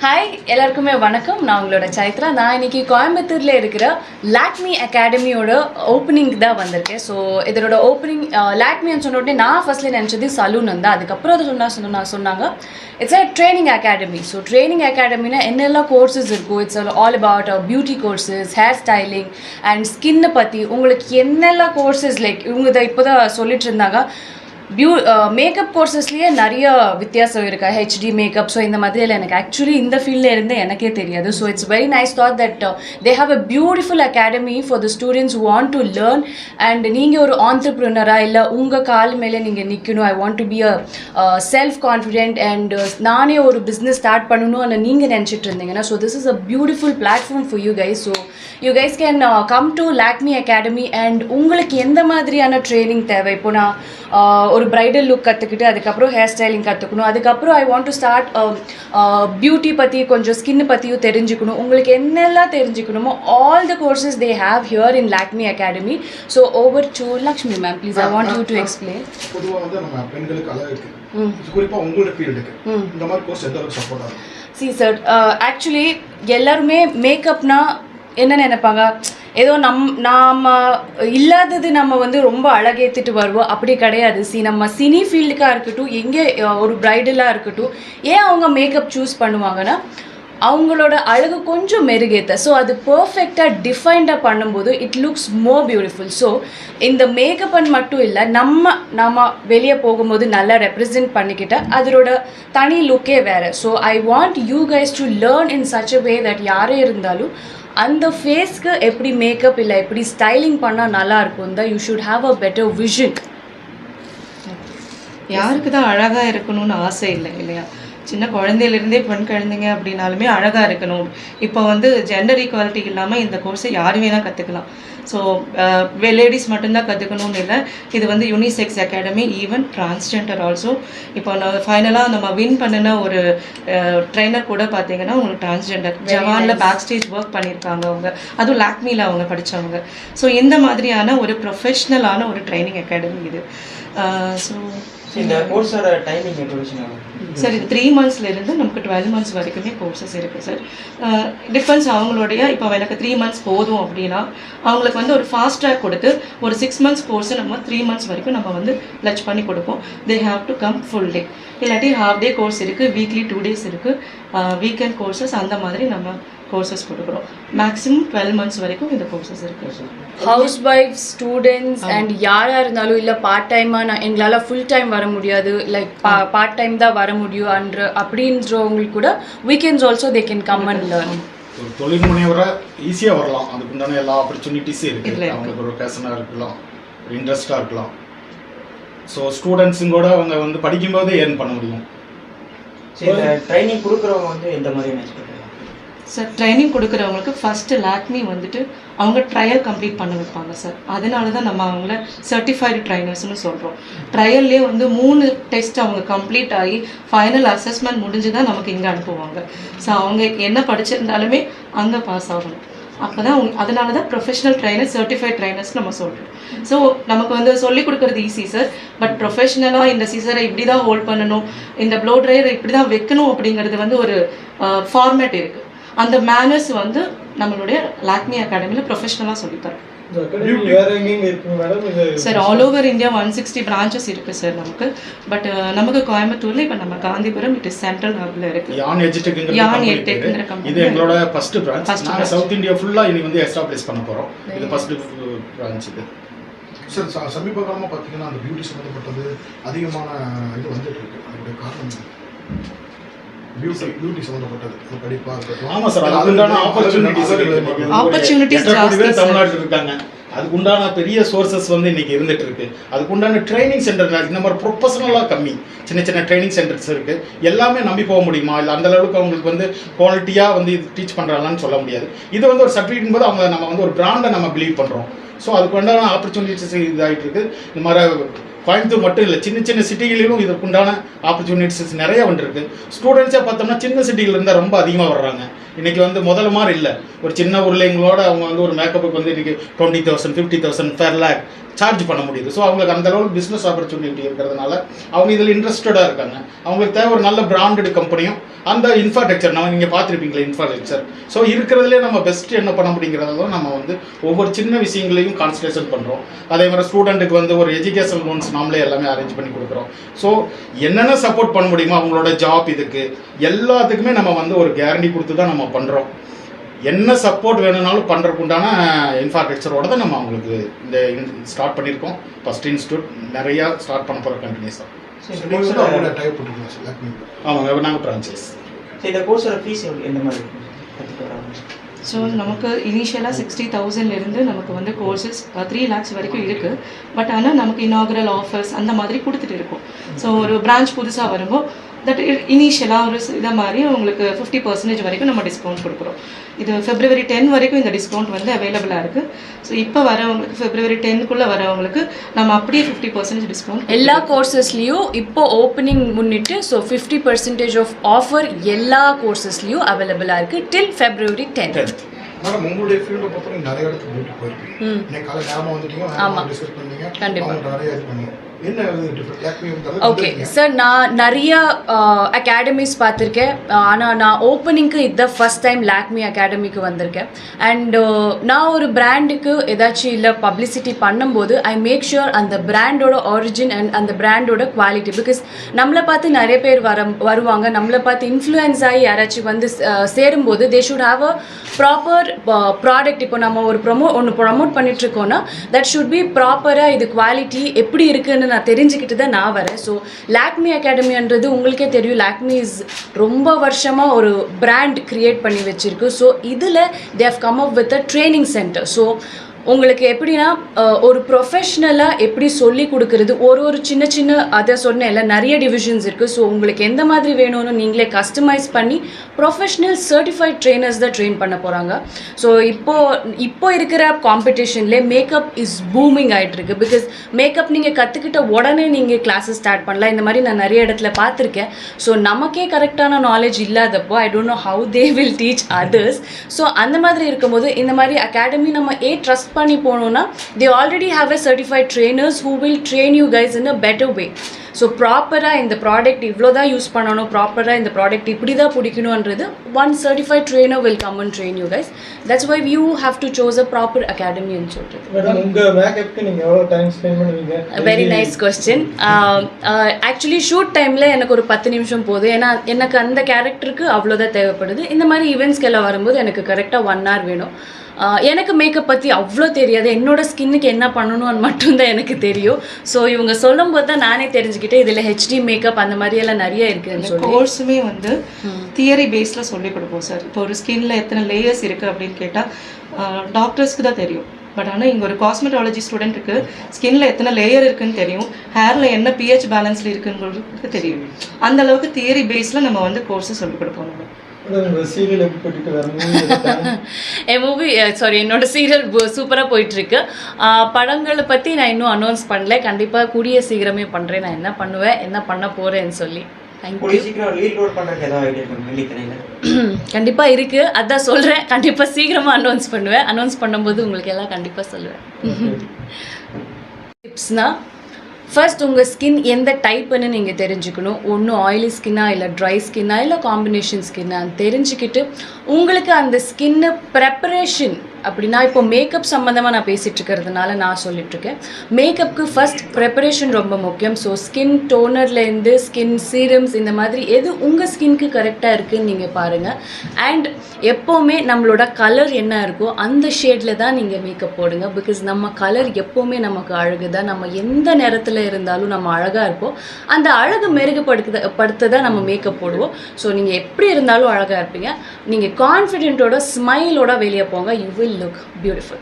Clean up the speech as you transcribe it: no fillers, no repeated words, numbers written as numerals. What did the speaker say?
Hi எல்லாருக்குமே வணக்கம். நான் உங்களோட சைத்ரா. நான் இன்னைக்கு கோயம்புத்தூரில் இருக்கிற லாக்மி அகாடமியோட ஓப்பனிங்க்கு தான் வந்திருக்கேன். ஸோ இதோட ஓப்பனிங் லாக்மின்னு சொன்ன உடனே நான் ஃபர்ஸ்ட்ல நினச்சது சலூன் தான். அதுக்கப்புறம் அதை சொன்னாங்க it's a training academy. So training அகாடமினா என்னெல்லாம் கோர்சஸ் இருக்கும், it's all about beauty courses, hair styling and ஸ்கின்னை பற்றி உங்களுக்கு என்னெல்லாம் கோர்சஸ் லைக் இவங்க இதை இப்போ தான் சொல்லிட்டு இருந்தாங்க. மேக்கப் கோர்சஸ்லேயே நிறைய வித்தியாசம் இருக்கா, ஹெச்டி மேக்கப். ஸோ இந்த மாதிரியில் எனக்கு ஆக்சுவலி இந்த ஃபீல்டில் இருந்து எனக்கே தெரியாது. So it's very nice thought that they have a beautiful academy for the students want to learn. And நீங்கள் ஒரு ஆண்டர்ப்ரனராக இல்லை உங்கள் கால் மேலே நீங்கள் நிற்கணும், ஐ want to be a self confident and நானே ஒரு பிஸ்னஸ் ஸ்டார்ட் பண்ணணும்னு நீங்கள் நினச்சிட்டு இருந்தீங்கன்னா so this is a beautiful platform for you guys. So you guys can come to Lakme academy. And உங்களுக்கு எந்த மாதிரியான ட்ரைனிங் தேவை, இப்போ நான் ஒரு பிரைடல் லுக் கற்றுக்கிட்டு அதுக்கப்புறம் ஹேர் ஸ்டைலிங் கற்றுக்கணும், அதுக்கப்புறம் I want to start beauty பற்றி கொஞ்சம் ஸ்கின்னு பற்றியும் தெரிஞ்சுக்கணும், உங்களுக்கு என்னெல்லாம் தெரிஞ்சுக்கணுமோ all the courses they have here in Lakme academy. So over to Lakshmi ma'am please, I want you to explain. பொதுவாக வந்து நம்ம பெண்களுக்கு அழகுக்கு குறிப்பாக உங்களோட ஃபீல்டுக்கு இந்த மாதிரி கோர்ஸ் எந்த அளவுக்கு சப்போர்ட் ஆகும்? சி சார், ஆக்சுவலி எல்லாருமே மேக்கப்னா என்ன நினைப்பாங்க, ஏதோ நாம் இல்லாதது நம்ம வந்து ரொம்ப அழகேற்றிட்டு வருவோம், அப்படி கிடையாது. நம்ம சினி ஃபீல்டுக்காக இருக்கட்டும், எங்கே ஒரு பிரைடலாக இருக்கட்டும், ஏன் அவங்க மேக்கப் சூஸ் பண்ணுவாங்கன்னா அவங்களோட அழகு கொஞ்சம் மெருகேற்ற. ஸோ அது பர்ஃபெக்டாக டிஃபைன்டாக பண்ணும்போது it looks more beautiful. So இந்த மேக்கப்னு மட்டும் இல்லை, நம்ம வெளியே போகும்போது நல்லா ரெப்ரசன்ட் பண்ணிக்கிட்ட அதோட தனி லுக்கே வேறு. So I want you guys to learn in such a way that யாரே இருந்தாலும் அந்த ஃபேஸ்க்கு எப்படி மேக்கப் இல்லை எப்படி ஸ்டைலிங் பண்ணால் நல்லா இருக்கும் தான். You should have a better vision. யாருக்கு தான் அழகாக இருக்கணும்னு ஆசை இல்லை இல்லையா? சின்ன குழந்தையிலேருந்தே பெண் குழந்தைங்க அப்படின்னாலுமே அழகாக இருக்கணும். இப்போ வந்து ஜெண்டர் ஈக்குவாலிட்டி இல்லாமல் இந்த கோர்ஸை யார் வேணால் கற்றுக்கலாம். ஸோ லேடிஸ் மட்டும்தான் கற்றுக்கணும்னு இல்லை, இது வந்து unisex academy, even transgender also. இப்போ ஃபைனலாக நம்ம வின் பண்ணின ஒரு ட்ரைனர் கூட பார்த்தீங்கன்னா உங்களுக்கு டிரான்ஸ்ஜெண்டர் ஜவானில் பேக் ஸ்டேஜ் ஒர்க் பண்ணியிருக்காங்க அவங்க, அதுவும் லாக்மியில் அவங்க படித்தவங்க. ஸோ இந்த மாதிரியான ஒரு ப்ரொஃபஷ்னலான ஒரு ட்ரைனிங் அகாடமி இது. ஸோ இந்த கோர்ஸோட டைமிங் எவ்வளோ சார்? இது 3 monthsலேருந்து நமக்கு 12 months வரைக்குமே கோர்சஸ் இருக்குது சார். டிஃபென்ஸ் அவங்களுடைய இப்போ எனக்கு 3 months போதும் அப்படின்னா அவங்களுக்கு வந்து ஒரு ஃபாஸ்ட் ட்ராக் கொடுத்து ஒரு 6 months கோர்ஸை நம்ம 3 months வரைக்கும் நம்ம வந்து லட்ச் பண்ணி கொடுப்போம். They have to come full day, இல்லாட்டி ஹாஃப் டே கோர்ஸ் இருக்குது, வீக்லி 2 days இருக்குது, வீக்கெண்ட் கோர்சஸ், அந்த மாதிரி நம்ம கோர்சஸ் கொடுக்குறோம். மேக்ஸிமம் 12 months வரைக்கும் இந்த கோர்சஸ் இருக்குது sir. House wife, students and யாராக இருந்தாலும் இல்லை பார்ட் டைமாக நான் எங்களால் ஃபுல் டைம் வர முடியாது, லைக் பார்ட் டைம் தான் வர முடியும் அப்படின்றவங்களுக்கு கூட weekends also they can come and learn. ஒரு தொழில் முனைவராக ஈஸியாக வரலாம், அதுக்குண்டான எல்லா ஆப்பர்ச்சுனிட்டிஸும் இருக்குது. அவங்களுக்கு ஒரு பேஷனாக இருக்கலாம், ஒரு இன்ட்ரெஸ்டாக இருக்கலாம். ஸோ ஸ்டூடெண்ட்ஸும் கூட அவங்க வந்து படிக்கும்போதே ஏர்ன் பண்ண முடியும். ட்ரைனிங் கொடுக்குறவங்க வந்து எந்த மாதிரி எக்ஸ்பெக்ட் சார்? ட்ரைனிங் கொடுக்குறவங்களுக்கு ஃபஸ்ட்டு லாக்மி வந்துட்டு அவங்க ட்ரையல் கம்ப்ளீட் பண்ண வைப்பாங்க சார். அதனால தான் நம்ம அவங்கள சர்டிஃபைடு ட்ரைனர்ஸ்னு சொல்கிறோம். ட்ரையல்லே வந்து 3 டெஸ்ட் அவங்க கம்ப்ளீட் ஆகி ஃபைனல் அசஸ்மெண்ட் முடிஞ்சு தான் நமக்கு இங்கே அனுப்புவாங்க. ஸோ அவங்க என்ன படிச்சிருந்தாலுமே அங்கே பாஸ் ஆகணும். அப்போ தான் அதனால தான் ப்ரொஃபஷனல் ட்ரைனர், சர்டிஃபைட் ட்ரைனர்ஸ் நம்ம சொல்கிறோம். ஸோ நமக்கு வந்து சொல்லிக் கொடுக்குறது ஈஸி சார், பட் ப்ரொஃபஷ்னலாக இந்த சிசரை இப்படி தான் ஹோல்ட் பண்ணணும், இந்த ப்ளோ ட்ரையரை இப்படி தான் வைக்கணும் அப்படிங்கிறது வந்து ஒரு ஃபார்மேட் இருக்குது. அந்த மேனர்ஸ் வந்து நம்மளுடைய லாக்மி அகாடமியில் ப்ரொஃபஷ்னலாக சொல்லித்தரோம் sir. All over India 160 branches இருக்குது சார் நமக்கு. பட் நமக்கு கோயம்புத்தூரில் இப்போ நம்ம காந்திபுரம் இட் இஸ் சென்ட்ரல் ஹப்ல இருக்குது. யான் எட்டெக்ங்கிற கம்பெனி இது எங்களோட ஃபர்ஸ்ட் பிரான்ச். நாங்கள் சவுத் இந்தியா ஃபுல்லாக இன்னைக்கு வந்து எஸ்டாப்ளிஷ் பண்ண போகிறோம். இது ஃபர்ஸ்ட் பிரான்ச் இது சார். சமீப காலமாக பார்த்தீங்கன்னா அந்த பியூட்டி சம்மந்தப்பட்டது அதிகமான இது வந்துட்டு இருக்கு. அதோடைய காரணம் பியூட்டி சம்பந்தப்பட்டது படிப்பா இருக்கட்டும். ஆமா சார், அதுக்குண்டான ஆப்பர்ச்சுனிட்டிஸ் தமிழ்நாட்டில் இருக்காங்க. அதுக்குண்டான பெரிய சோர்சஸ் வந்து இன்னைக்கு இருந்துட்டு இருக்கு. அதுக்குண்டான ட்ரைனிங் சென்டர் இந்த மாதிரி ப்ரொஃபஷனலாக கம்மி, சின்ன சின்ன ட்ரைனிங் சென்டர்ஸ் இருக்கு. எல்லாமே நம்பி போக முடியுமா? இல்லை அந்த அளவுக்கு அவங்களுக்கு வந்து குவாலிட்டியாக வந்து இது டீச் பண்ணுறாங்கன்னு சொல்ல முடியாது. இது வந்து ஒரு சர்டிஃபிகேட் போது அவங்க நம்ம வந்து ஒரு பிராண்டை நம்ம பிலீவ் பண்ணுறோம். ஸோ அதுக்குண்டான ஆப்பர்ச்சுனிட்டிஸ் இதாகிட்டு இருக்குது. இந்த மாதிரி கோயம்புத்தூர் மட்டும் இல்லை, சின்ன சின்ன சிட்டிகளிலும் இதற்குண்டான ஆப்பர்ச்சுனிட்டிஸ் நிறைய வந்துருக்கு. ஸ்டூடெண்ட்ஸாக பார்த்தோம்னா சின்ன சிட்டிகள் இருந்தால் ரொம்ப அதிகமாக வர்றாங்க. இன்றைக்கி வந்து முதல்ல மாதிரி இல்லை. ஒரு சின்ன ஊரில் எங்களோட அவங்க வந்து ஒரு மேக்கப்புக்கு வந்து இன்றைக்கி 20,000 50,000 per lakh சார்ஜ் பண்ண முடியுது. ஸோ அவங்களுக்கு அந்த அளவுக்கு பிஸ்னஸ் ஆப்பர்ச்சுனிட்டி இருக்கிறதுனால அவங்க இதில் இன்ட்ரெஸ்டடாக இருக்காங்க. அவங்களுக்கு தேவை ஒரு நல்ல பிராண்டட் கம்பெனியும் அந்த இன்ஃப்ராஸ்ட்ரக்சர் நம்ம நீங்கள் பார்த்துருப்பீங்களா இன்ஃப்ராஸ்ட்ரக்சர். ஸோ இருக்கிறதுலே நம்ம பெஸ்ட் என்ன பண்ண முடியுங்கிறதும் நம்ம வந்து ஒவ்வொரு சின்ன விஷயங்களையும் கான்சன்ட்ரேஷன் பண்ணுறோம். அதே மாதிரி ஸ்டூடெண்ட்டுக்கு வந்து ஒரு எஜுகேஷன் லோன்ஸ் நாமளே எல்லாமே அரேஞ்ச் பண்ணி கொடுக்குறோம். ஸோ என்னென்ன சப்போர்ட் பண்ண முடியுமோ அவங்களோட ஜாப் இதுக்கு எல்லாத்துக்குமே நம்ம வந்து ஒரு கேரண்டி கொடுத்து தான் நம்ம பண்ணுறோம். என்ன சப்போர்ட் வேணும்னாலும் பண்ணுறதுக்கு உண்டான இன்ஃப்ராஸ்ட்ரக்சரோட தான் நம்ம அவங்களுக்கு இந்த ஸ்டார்ட் பண்ணியிருக்கோம். ஃபஸ்ட் இன்ஸ்டியூட் நிறையா ஸ்டார்ட் பண்ண போகிற கண்டினியூஸாக. ஆமாங்க, நாங்கள் ஃப்ரான்ச்சைஸ். இந்த கோர்ஸோட ஃபீஸ் எந்த மாதிரி ஸோ நமக்கு இனிஷியலாக 60,000லேருந்து நமக்கு வந்து கோர்சஸ் 3 lakhs வரைக்கும் இருக்குது. பட் ஆனால் நமக்கு இனாகுரல் ஆஃபர்ஸ் அந்த மாதிரி கொடுத்துட்டு இருக்கோம். ஸோ ஒரு பிரான்ச் புதுசாக வரும்போது தட் இனிஷியலாக ஒரு இதை மாதிரி உங்களுக்கு 50% வரைக்கும் நம்ம டிஸ்கவுண்ட் கொடுக்குறோம். இது February 10 வரைக்கும் இந்த டிஸ்கவுண்ட் வந்து அவைலபிளாக இருக்குது. ஸோ இப்போ வரவங்களுக்கு February 10க்குள்ளே வரவங்களுக்கு நம்ம அப்படியே 50% டிஸ்கவுண்ட் எல்லா கோர்சஸ்லேயும் இப்போ ஓப்பனிங் முன்னிட்டு. ஸோ 50% ஆஃப் ஆஃபர் எல்லா கோர்சஸ்லேயும் அவைலபிளாக இருக்குது டில் February 10th. மேடம் உங்களுடைய ஃபீல்டை பொறுத்த நிறைய இடத்துக்கு போயிட்டு போயிருக்கீங்க. இன்னைக்கு காலை ஞாபகம் வந்துட்டீங்க, ஆமாம் டிஸ்கஸ் பண்ணீங்க, கண்டிப்பாக நிறைய இது பண்ணீங்க. ஓகே சார், நான் நிறைய அகாடமிஸ் பார்த்துருக்கேன். ஆனால் நான் ஓப்பனிங்க்கு இதுதான் ஃபஸ்ட் டைம் லாக்மி அகாடமிக்கு வந்திருக்கேன். அண்ட் நான் ஒரு பிராண்டுக்கு ஏதாச்சும் இல்லை பப்ளிசிட்டி பண்ணும்போது ஐ மேக் ஷுர் அந்த பிராண்டோட ஆரிஜின் அண்ட் அந்த பிராண்டோட குவாலிட்டி. பிகாஸ் நம்மளை பார்த்து நிறைய பேர் வருவாங்க, நம்மளை பார்த்து இன்ஃப்ளூயன்ஸ் ஆகி யாராச்சும் வந்து சேரும்போது they should have a proper product. இப்போ நம்ம ஒரு ஒன்று ப்ரமோட் பண்ணிட்டுருக்கோன்னா தட் ஷுட் பி ப்ராப்பராக இது குவாலிட்டி எப்படி இருக்குன்னு நான் தெரிஞ்சுக்கிட்டு தான் நான் வரேன். ஸோ லாக்மி அகாடமின்றது உங்களுக்கே தெரியும், லாக்மி இஸ் ரொம்ப வருஷமாக ஒரு பிராண்ட் க்ரியேட் பண்ணி வச்சுருக்கு. ஸோ இதில் they have come up with a training centre. So உங்களுக்கு எப்படின்னா ஒரு ப்ரொஃபஷ்னலாக எப்படி சொல்லி கொடுக்குறது, ஒரு சின்ன சின்ன அதை சொன்ன எல்லாம் நிறைய டிவிஷன்ஸ் இருக்குது. ஸோ உங்களுக்கு எந்த மாதிரி வேணும்னு நீங்களே கஸ்டமைஸ் பண்ணி ப்ரொஃபஷ்னல் சர்டிஃபைட் ட்ரெயினர்ஸ் தான் ட்ரெயின் பண்ண போகிறாங்க. ஸோ இப்போ இருக்கிற காம்படிஷன்லே மேக்கப் இஸ் பூமிங் ஆகிட்டுருக்கு. பிகாஸ் மேக்கப் நீங்கள் கற்றுக்கிட்ட உடனே நீங்கள் கிளாஸஸ் ஸ்டார்ட் பண்ணலாம். இந்த மாதிரி நான் நிறைய இடத்துல பார்த்துருக்கேன். ஸோ நமக்கே கரெக்டான நாலேஜ் இல்லாதப்போ I don't know how they will teach others. So அந்த மாதிரி இருக்கும்போது இந்த மாதிரி அகாடமி நம்ம ட்ரஸ்ட் பண்ணி போனோம்னா they already have a certified trainers who will train you guys in a better way. So ப்ராப்பராக இந்த ப்ராடக்ட் இவ்வளோ தான் யூஸ் பண்ணணும், ப்ராப்பராக இந்த ப்ராடக்ட் இப்படி தான் பிடிக்கணுன்றது one certified trainer will come and train you guys. That's why you have to choose a proper அகாடமின்னு சொல்கிறது. மேடம் உங்கள் மேக்கப்புக்கு நீங்கள் எவ்வளோ டைம் ஸ்பெண்ட் பண்ணுவீங்க? Very nice question. Actually shoot டைமில் எனக்கு ஒரு 10 நிமிஷம் போதும். ஏன்னா எனக்கு அந்த கேரக்டருக்கு அவ்வளோதான் தேவைப்படுது. இந்த மாதிரி ஈவெண்ட்ஸ்க்கெல்லாம் வரும்போது எனக்கு கரெக்டாக 1 hour வேணும். எனக்கு மேக்கப் பற்றி அவ்வளோ தெரியாது, என்னோடய ஸ்கின்னுக்கு என்ன பண்ணணும்னு மட்டும்தான் எனக்கு தெரியும். ஸோ இவங்க சொல்லும்போது தான் நானே தெரிஞ்சுக்கிட்டேன் இதில் ஹெச்டி மேக்கப் அந்த மாதிரியெல்லாம் நிறைய இருக்குதுன்னு சொல்லி. கோர்ஸுமே வந்து தியரி பேஸில் சொல்லிக் கொடுப்போம் சார். இப்போ ஒரு ஸ்கின்ல எத்தனை லேயர்ஸ் இருக்குது அப்படின்னு கேட்டால் டாக்டர்ஸ்க்கு தான் தெரியும். பட் ஆனால் இங்கே ஒரு காஸ்மெட்டாலஜி ஸ்டூடெண்ட்டுக்கு ஸ்கின்ல எத்தனை லேயர் இருக்குன்னு தெரியும், ஹேரில் என்ன பிஹெச் பேலன்ஸில் இருக்குன்னு தெரியும். அந்த அளவுக்கு தியரி பேஸில் நம்ம வந்து கோர்ஸை சொல்லிக் கொடுப்போம். என் மூவி என்னோட சீரியல் சூப்பராக போயிட்டுருக்கு. படங்களை பற்றி நான் இன்னும் அனௌன்ஸ் பண்ணல, கண்டிப்பாக கூடிய சீக்கிரமே பண்ணுறேன். நான் என்ன பண்ணுவேன், என்ன பண்ண போகிறேன்னு சொல்லி. கண்டிப்பாக இருக்குது, அதான் சொல்கிறேன். கண்டிப்பாக சீக்கிரமாக அனௌன்ஸ் பண்ணுவேன். அனௌன்ஸ் பண்ணும்போது உங்களுக்கு எல்லாம் கண்டிப்பாக சொல்லுவேன். டிப்ஸ்னா ஃபர்ஸ்ட் உங்கள் ஸ்கின் எந்த டைப்புன்னு நீங்கள் தெரிஞ்சுக்கணும். ஒன்று ஆயிலி ஸ்கின்னா இல்லை ட்ரை ஸ்கின்னா இல்லை காம்பினேஷன் ஸ்கின்னான்னு தெரிஞ்சுக்கிட்டு உங்களுக்கு அந்த ஸ்கின்னு ப்ரெப்பரேஷன் அப்படின்னா இப்போ மேக்கப் சம்மந்தமாக நான் பேசிகிட்டு இருக்கிறதுனால நான் சொல்லிகிட்ருக்கேன். மேக்கப்புக்கு ஃபஸ்ட் ப்ரெப்பரேஷன் ரொம்ப முக்கியம். ஸோ ஸ்கின் டோனர்லேருந்து ஸ்கின் சீரம்ஸ் இந்த மாதிரி எது உங்கள் ஸ்கின்க்கு கரெக்டாக இருக்குதுன்னு நீங்கள் பாருங்கள். அண்ட் எப்போவுமே நம்மளோட கலர் என்ன இருக்கோ அந்த ஷேடில் தான் நீங்கள் மேக்கப் போடுங்க. பிகாஸ் நம்ம கலர் எப்போவுமே நமக்கு அழகு தான். நம்ம எந்த நேரத்தில் இருந்தாலும் நம்ம அழகாக இருப்போம். அந்த அழகு மெருகுபடுத்த தான் நம்ம மேக்கப் போடுவோம். ஸோ நீங்கள் எப்படி இருந்தாலும் அழகாக இருப்பீங்க. நீங்கள் கான்ஃபிடென்ட்டோட ஸ்மைலோட வெளியே போங்க. You will look beautiful.